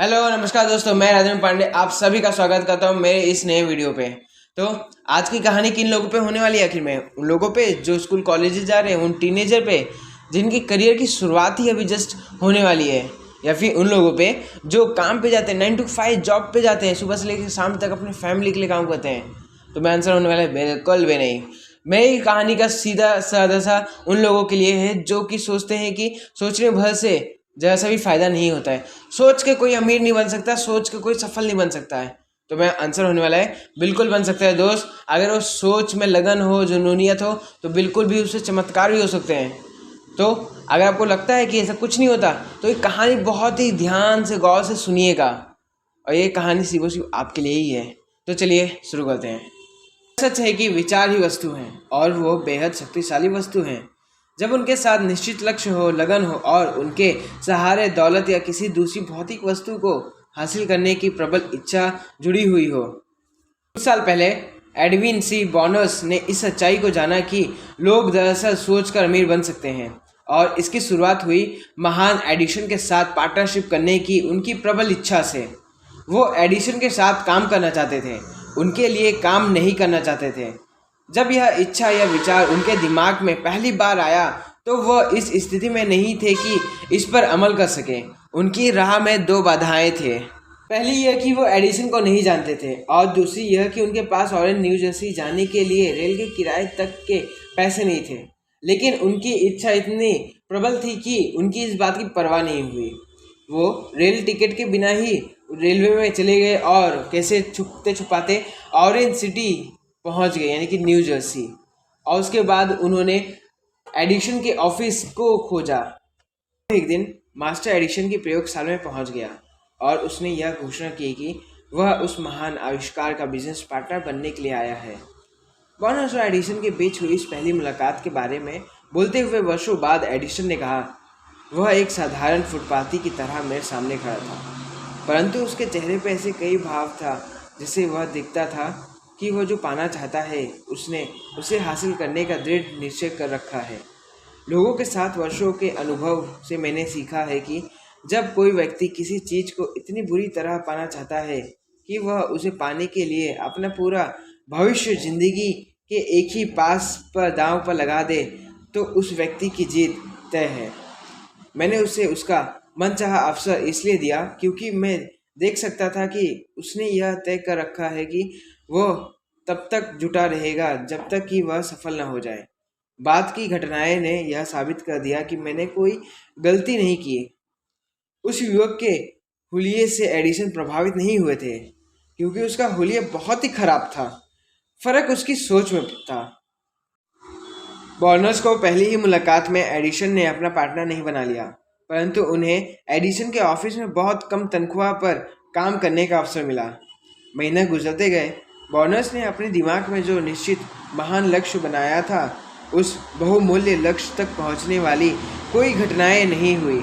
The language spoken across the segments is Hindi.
हेलो नमस्कार दोस्तों, मैं राजेंद्र पांडे आप सभी का स्वागत करता हूं मेरे इस नए वीडियो पे। तो आज की कहानी किन लोगों पे होने वाली है आखिर में? उन लोगों पे जो स्कूल कॉलेजेस जा रहे हैं, उन टीनेजर पे जिनकी करियर की शुरुआत ही अभी जस्ट होने वाली है, या फिर उन लोगों पे जो काम पे जाते हैं, 9 to 5 जॉब पे जाते हैं, सुबह से लेकर शाम तक अपनी फैमिली के लिए काम करते हैं। तो मैं आंसर होने वाला है बिल्कुल भी नहीं। मेरी कहानी का सीधा साधा सा उन लोगों के लिए है जो कि सोचते हैं कि सोचने भर से जैसा भी फायदा नहीं होता है। सोच के कोई अमीर नहीं बन सकता, सोच के कोई सफल नहीं बन सकता है। तो मैं आंसर होने वाला है बिल्कुल बन सकता है दोस्त। अगर वो सोच में लगन हो, जुनूनियत हो, तो बिल्कुल भी उससे चमत्कार भी हो सकते हैं। तो अगर आपको लगता है कि ऐसा कुछ नहीं होता, तो ये कहानी बहुत ही ध्यान से गौर से सुनिएगा, और ये कहानी सिर्फ सिर्फ आपके लिए ही है। तो चलिए शुरू करते हैं। सच है कि विचार ही वस्तु हैं, और वो बेहद शक्तिशाली वस्तु हैं। जब उनके साथ निश्चित लक्ष्य हो, लगन हो, और उनके सहारे दौलत या किसी दूसरी भौतिक वस्तु को हासिल करने की प्रबल इच्छा जुड़ी हुई हो। कुछ साल पहले एडविन सी बॉनस ने इस सच्चाई को जाना कि लोग दरअसल सोचकर अमीर बन सकते हैं, और इसकी शुरुआत हुई महान एडिशन के साथ पार्टनरशिप करने की उनकी प्रबल इच्छा से। वो एडिशन के साथ काम करना चाहते थे, उनके लिए काम नहीं करना चाहते थे। जब यह इच्छा या विचार उनके दिमाग में पहली बार आया, तो वह इस स्थिति में नहीं थे कि इस पर अमल कर सके। उनकी राह में दो बाधाएं थे। पहली यह कि वो एडिसन को नहीं जानते थे, और दूसरी यह कि उनके पास ऑरेंज न्यू जर्सी जाने के लिए रेल के किराए तक के पैसे नहीं थे। लेकिन उनकी इच्छा इतनी प्रबल थी कि उनकी इस बात की परवाह नहीं हुई। वो रेल टिकट के बिना ही रेलवे में चले गए और कैसे छुपते छुपाते ऑरेंज सिटी पहुंच गए, यानी कि न्यू जर्सी। और उसके बाद उन्होंने एडिशन के ऑफिस को खोजा। एक दिन मास्टर एडिशन की प्रयोगशाला में पहुंच गया, और उसने यह घोषणा की कि वह उस महान आविष्कार का बिजनेस पार्टनर बनने के लिए आया है। बॉनस और एडिशन के बीच हुई इस पहली मुलाकात के बारे में बोलते हुए वर्षों बाद एडिशन ने कहा, वह एक साधारण फुटपाथी की तरह मेरे सामने खड़ा था, परंतु उसके चेहरे पर ऐसे कई भाव था जिससे वह दिखता था कि वह जो पाना चाहता है उसने उसे हासिल करने का दृढ़ निश्चय कर रखा है। लोगों के साथ वर्षों के अनुभव से मैंने सीखा है कि जब कोई व्यक्ति किसी चीज़ को इतनी बुरी तरह पाना चाहता है कि वह उसे पाने के लिए अपना पूरा भविष्य जिंदगी के एक ही पास पर दांव पर लगा दे, तो उस व्यक्ति की जीत तय है। मैंने उसे उसका मनचाहा अवसर इसलिए दिया क्योंकि मैं देख सकता था कि उसने यह तय कर रखा है कि वह तब तक जुटा रहेगा जब तक कि वह सफल न हो जाए। बाद की घटनाएं ने यह साबित कर दिया कि मैंने कोई गलती नहीं की। उस युवक के हुलिये से एडिशन प्रभावित नहीं हुए थे, क्योंकि उसका हुलिया बहुत ही खराब था। फर्क उसकी सोच में था। बॉर्नर्स को पहली ही मुलाकात में एडिशन ने अपना पार्टनर नहीं बना लिया, परंतु उन्हें एडिशन के ऑफिस में बहुत कम तनख्वाह पर काम करने का अवसर मिला। महीने गुजरते गए। बॉर्नर्स ने अपने दिमाग में जो निश्चित महान लक्ष्य बनाया था, उस बहुमूल्य लक्ष्य तक पहुंचने वाली कोई घटनाएं नहीं हुई,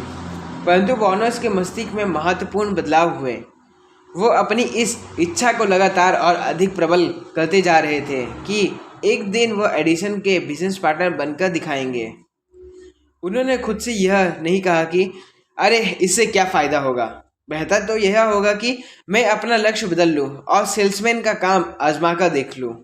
परंतु बॉर्नर्स के मस्तिष्क में महत्वपूर्ण बदलाव हुए। वो अपनी इस इच्छा को लगातार और अधिक प्रबल करते जा रहे थे कि एक दिन वो एडिशन के बिजनेस पार्टनर बनकर दिखाएंगे। उन्होंने खुद से यह नहीं कहा कि अरे इससे क्या फ़ायदा होगा, बेहतर तो यह होगा कि मैं अपना लक्ष्य बदल लूँ और सेल्समैन का काम आजमा कर देख लूँ।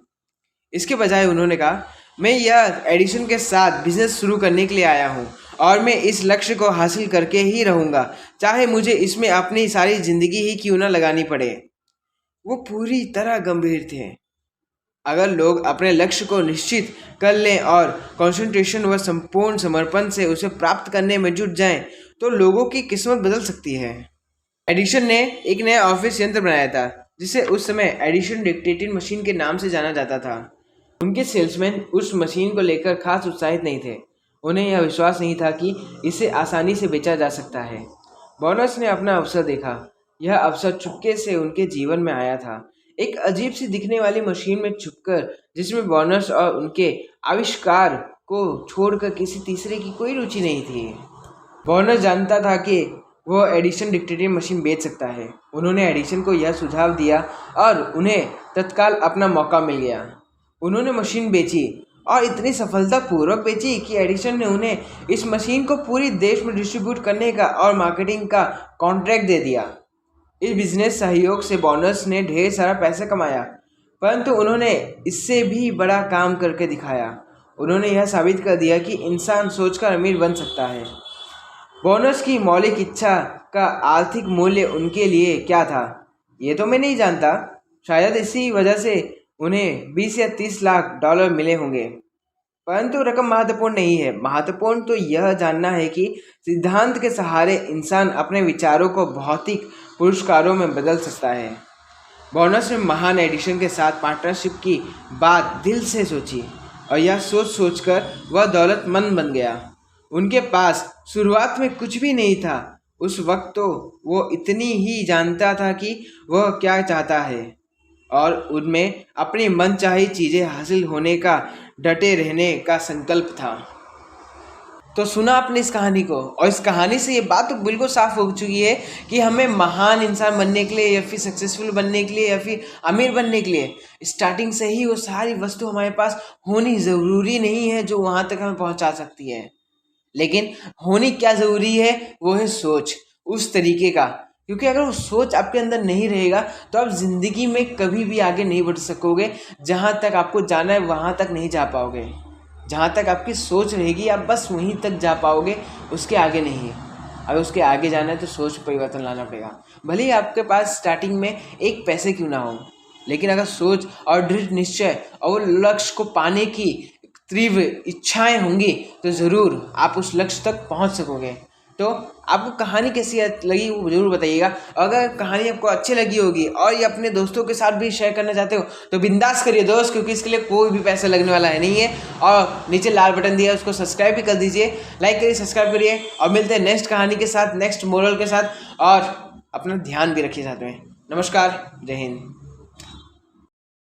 इसके बजाय उन्होंने कहा, मैं यह एडिशन के साथ बिजनेस शुरू करने के लिए आया हूँ, और मैं इस लक्ष्य को हासिल करके ही रहूँगा, चाहे मुझे इसमें अपनी सारी ज़िंदगी ही क्यों न लगानी पड़े। वो पूरी तरह गंभीर थे। अगर लोग अपने लक्ष्य को निश्चित कर लें और कंसंट्रेशन व संपूर्ण समर्पण से उसे प्राप्त करने में जुट जाएं, तो लोगों की किस्मत बदल सकती है। एडिशन ने एक नया ऑफिस यंत्र बनाया था, जिसे उस समय एडिशन डिक्टेटिंग मशीन के नाम से जाना जाता था। उनके सेल्समैन उस मशीन को लेकर खास उत्साहित नहीं थे। उन्हें यह विश्वास नहीं था कि इसे आसानी से बेचा जा सकता है। बॉनस ने अपना अवसर देखा। यह अवसर चुपके से उनके जीवन में आया था, एक अजीब सी दिखने वाली मशीन में छुपकर, जिसमें बॉनस और उनके आविष्कार को छोड़कर किसी तीसरे की कोई रुचि नहीं थी। बॉनस जानता था कि वह एडिशन डिक्टेटिंग मशीन बेच सकता है। उन्होंने एडिशन को यह सुझाव दिया और उन्हें तत्काल अपना मौका मिल गया। उन्होंने मशीन बेची, और इतनी सफलतापूर्वक बेची कि एडिशन ने उन्हें इस मशीन को पूरी देश में डिस्ट्रीब्यूट करने का और मार्केटिंग का कॉन्ट्रैक्ट दे दिया। इस बिजनेस सहयोग से बोनस ने ढेर सारा पैसा कमाया, परंतु उन्होंने इससे भी बड़ा काम करके दिखाया। उन्होंने यह साबित कर दिया कि इंसान सोचकर अमीर बन सकता है। बोनस की मौलिक इच्छा का आर्थिक मूल्य उनके लिए क्या था, ये तो मैं नहीं जानता। शायद इसी वजह से उन्हें 20 या 30 लाख डॉलर मिले होंगे। परंतु रकम महत्वपूर्ण नहीं है। महत्वपूर्ण तो यह जानना है कि सिद्धांत के सहारे इंसान अपने विचारों को भौतिक पुरस्कारों में बदल सकता है। बोनस ने महान एडिशन के साथ पार्टनरशिप की बात दिल से सोची और यह सोचकर वह दौलतमंद बन गया। उनके पास शुरुआत में कुछ भी नहीं था। उस वक्त तो वो इतनी ही जानता था कि वह क्या चाहता है और उनमें अपनी मनचाही चीज़ें हासिल होने का डटे रहने का संकल्प था। तो सुना आपने इस कहानी को, और इस कहानी से ये बात तो बिल्कुल साफ हो चुकी है कि हमें महान इंसान बनने के लिए या फिर सक्सेसफुल बनने के लिए या फिर अमीर बनने के लिए स्टार्टिंग से ही वो सारी वस्तु हमारे पास होनी ज़रूरी नहीं है जो वहाँ तक हमें पहुँचा सकती है। लेकिन होनी क्या ज़रूरी है, वो है सोच उस तरीके का। क्योंकि अगर वो सोच आपके अंदर नहीं रहेगा तो आप ज़िंदगी में कभी भी आगे नहीं बढ़ सकोगे। जहाँ तक आपको जाना है वहाँ तक नहीं जा पाओगे। जहाँ तक आपकी सोच रहेगी आप बस वहीं तक जा पाओगे, उसके आगे नहीं। अगर उसके आगे जाना है तो सोच परिवर्तन लाना पड़ेगा। भले ही आपके पास स्टार्टिंग में एक पैसे क्यों ना हो, लेकिन अगर सोच और दृढ़ निश्चय और लक्ष्य को पाने की तीव्र इच्छाएं होंगी तो ज़रूर आप उस लक्ष्य तक पहुंच सकोगे। तो आपको कहानी कैसी लगी वो ज़रूर बताइएगा। अगर कहानी आपको अच्छी लगी होगी और ये अपने दोस्तों के साथ भी शेयर करना चाहते हो तो बिंदास करिए दोस्त, क्योंकि इसके लिए कोई भी पैसा लगने वाला है नहीं है। और नीचे लाल बटन दिया है उसको सब्सक्राइब भी कर दीजिए, लाइक करिए, सब्सक्राइब करिए। और मिलते हैं नेक्स्ट कहानी के साथ, नेक्स्ट मोरल के साथ, और अपना ध्यान भी रखिए साथ में। नमस्कार, जय हिंद।